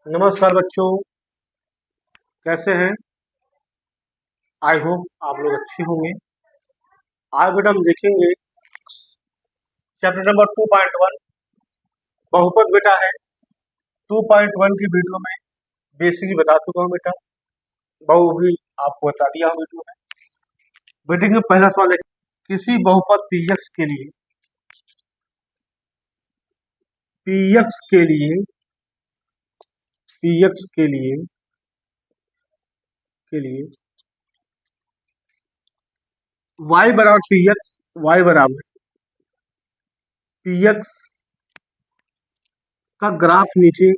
नमस्कार बच्चों, कैसे हैं? आई होप आप लोग अच्छे होंगे। आज बेटा हम देखेंगे चैप्टर नंबर 2.1 बहुपद बेटा है। 2.1 की वीडियो में बेसिकली बता चुका हूँ बेटा, बहु भी आपको बता दिया हूँ वीडियो में। बेटे का पहला सवाल है, किसी बहुपद px के लिए px के लिए px के लिए y बराबर px, y बराबर px का ग्राफ नीचे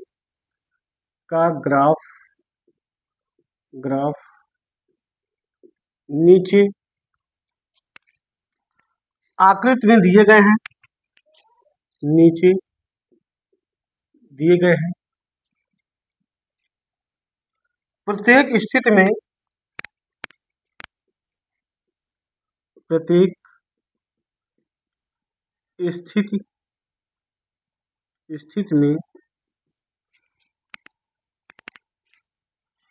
का ग्राफ नीचे आकृति में दिए गए हैं, नीचे दिए गए हैं। प्रत्येक स्थिति में स्थिति स्थिति में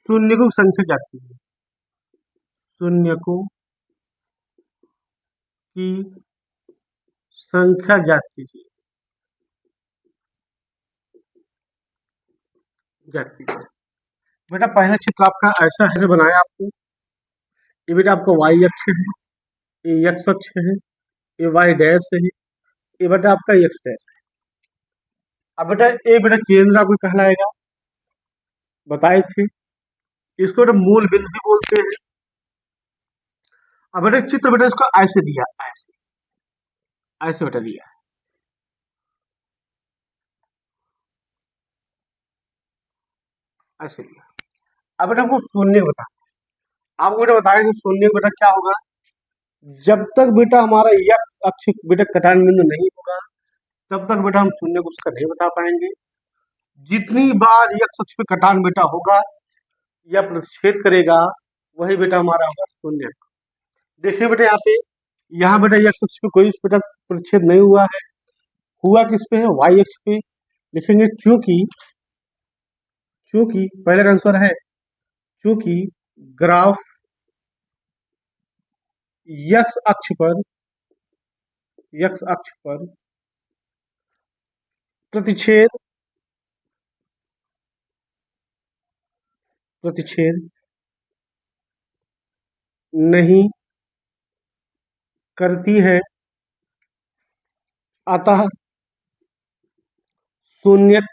शून्यकों की संख्या जाती है, शून्यकों की संख्या ज्ञात कीजिए, बेटा पहला चित्र आपका ऐसा है, बनाया आपको। ये बेटा आपका y अक्ष है, ये x अक्ष है, ये y डैश है, ये बेटा आपका x डैश है। अब बेटा ये बेटा केंद्र आपको कहलाएगा, बताए थे। इसको बेटा मूल बिंदु भी बोलते हैं। अब बेटा चित्र बेटा इसको ऐसे दिया, ऐसे ऐसे बेटा दिया, ऐसे दिया। अब बेटा हमको शून्य बता, आपको बेटा बताया शून्य बेटा क्या होगा। जब तक बेटा हमारा x अक्ष बेटा कटान बिंदु नहीं होगा, तब तक बेटा हम शून्य को उसका नहीं बता पाएंगे। जितनी बार x अक्ष पे कटान बेटा होगा या प्रतिच्छेद करेगा, वही बेटा हमारा होगा शून्य। देखिए बेटा यहाँ बेटा x अक्ष पे कोई बेटा प्रतिच्छेद नहीं हुआ है, हुआ किस पे है, y अक्ष पे। लिखेंगे चूंकि पहले का आंसर है, चूंकि ग्राफ x अक्ष पर प्रतिच्छेद नहीं करती है, अतः शून्यक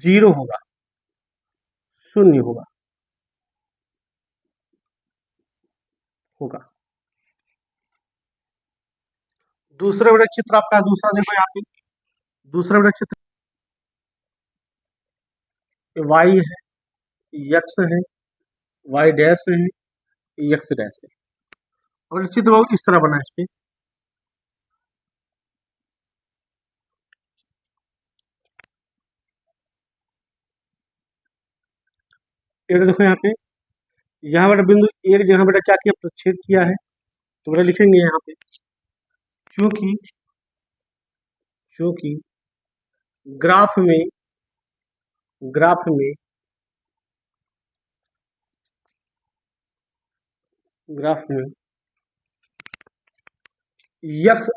0 होगा, शून्य होगा। दूसरा बेटा चित्र आपका दूसरा देखो, यहाँ पे दूसरा बेटा चित्र y है, x है, y डैश है, x डैश है। और चित्र बहुत इस तरह बना है। इस पे ये देखो, यहाँ बेटा बिंदु एक जगह बेटा क्या किया, प्रतिच्छेद किया है। तो बेटा लिखेंगे यहाँ पे, चूंकि ग्राफ में x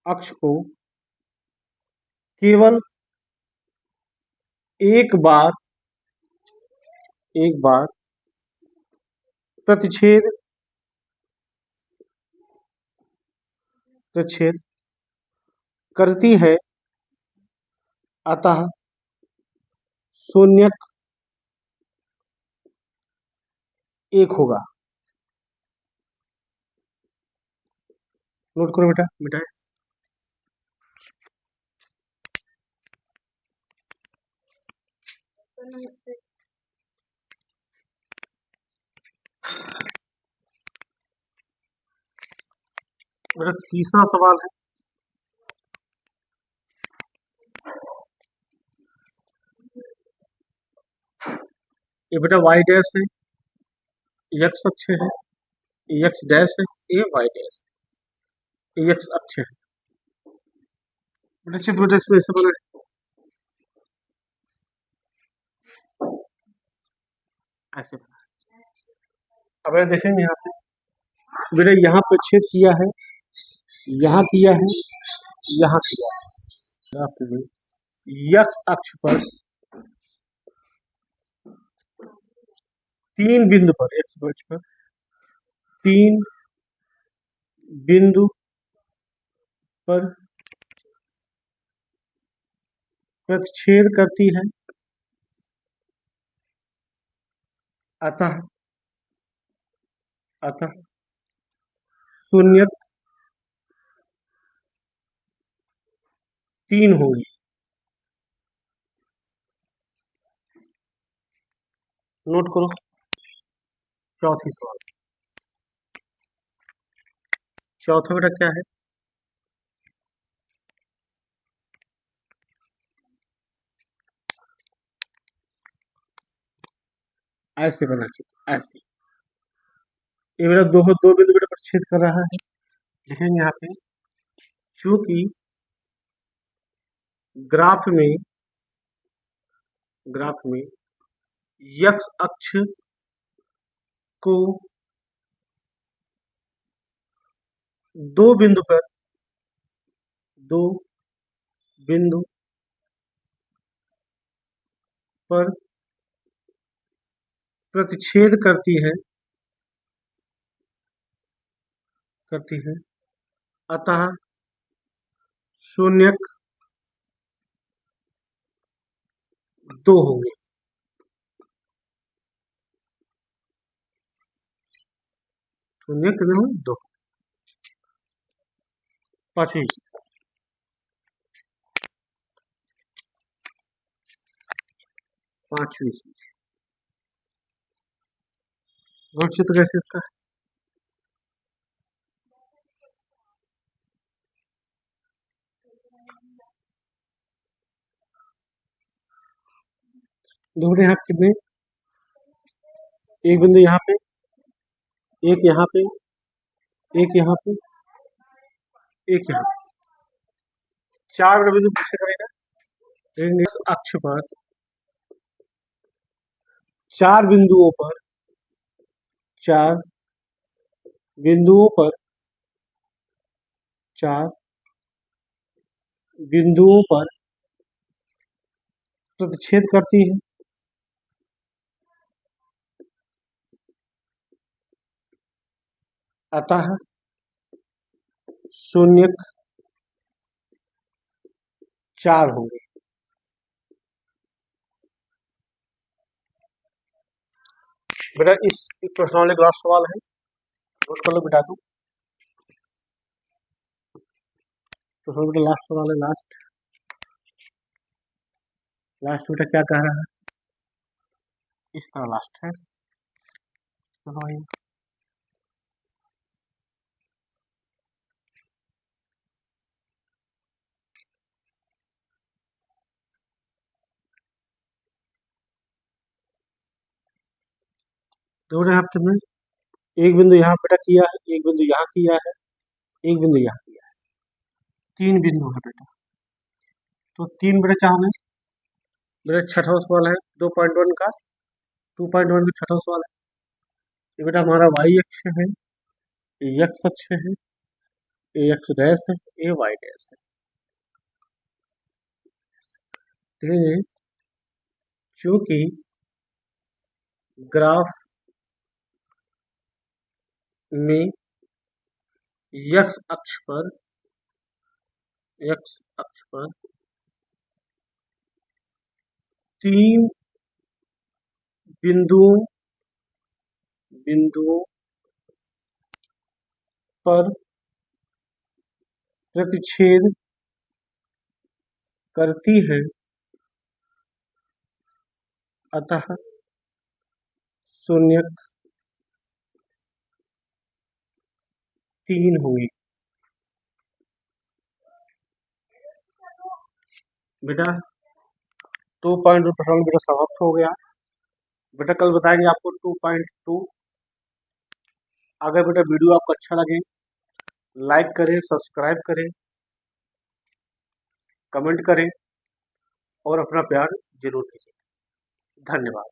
अक्ष को केवल एक बार प्रतिच्छेद करती है, अतः शून्यक 1 होगा। नोट करो बेटा, मिटाए। मेरा तीसरा सवाल है, ये बेटा y डैश है, x अक्ष है, x डैश है, ये y डैश है, ये x अक्ष है। बेटा चित्र बेटा इसमें ऐसे बना है, ऐसे बना। अब बेटा देखेंगे यहाँ पे, बेटा यहाँ पे छेद किया है, यहाँ किया है, यहाँ किया है। यहाँ पे यक्स अक्ष पर 3 बिंदु पर, एक्स अक्ष पर 3 बिंदु पर प्रतिच्छेद करती है, अतः अतः शून्य 3 होगी। नोट करो चौथी सवाल। चौथा बेटा क्या है, ऐसे बना चित्र, ऐसे। ये बेटा दो दो बिंदु बेटा प्रतिच्छेद कर रहा है, लिखेंगे यहाँ पे, चूंकि ग्राफ में यक्स अक्ष को दो बिंदु पर प्रतिच्छेद करती है, अतः शून्यक 2 होंगे। शून्यक कितने होंगे, 2। पांचवी चीज चित्र कैसे इसका है, देखो यहाँ कितने, एक बिंदु यहाँ पे, एक यहाँ पे, एक यहाँ पे, एक यहाँ पे, 4 बिंदु पीछे करेगा। इस अक्ष पर 4 बिंदुओं पर 4 बिंदुओं पर 4 बिंदुओं पर प्रतिच्छेद करती है, अतः शून्यक 4 होंगे। बेटा इस प्रश्नावली का लास्ट सवाल है, नोट कर लो बेटा तू। तो बेटा लास्ट सवाल है, लास्ट बेटा क्या कह रहा है, इस तरह लास्ट है। चलो भाई दो हफ्ते में एक बिंदु यहाँ बेटा किया है, एक बिंदु यहाँ किया है, एक बिंदु यहाँ किया है, 3 बिंदु है बेटा। तो 3 बेटा क्या होंगे, बेटा छठा सवाल है 2.1 का, 2.1 का छठा सवाल है। ये बेटा हमारा वाई अक्ष है, ये एक्स अक्ष है, ये एक्स डैश है, ये वाई डैश है। ठीक है, चूंकि ग्राफ में एक्स अक्ष पर 3 बिंदुओं पर प्रतिच्छेद करती है, अतः शून्यक 3 होंगे। बेटा 2.2 प्रश्न बेटा समाप्त हो गया। बेटा कल बताएंगे आपको 2.2। अगर बेटा वीडियो आपको अच्छा लगे लाइक करें, सब्सक्राइब करें कमेंट करें और अपना प्यार जरूर दीजिए। धन्यवाद।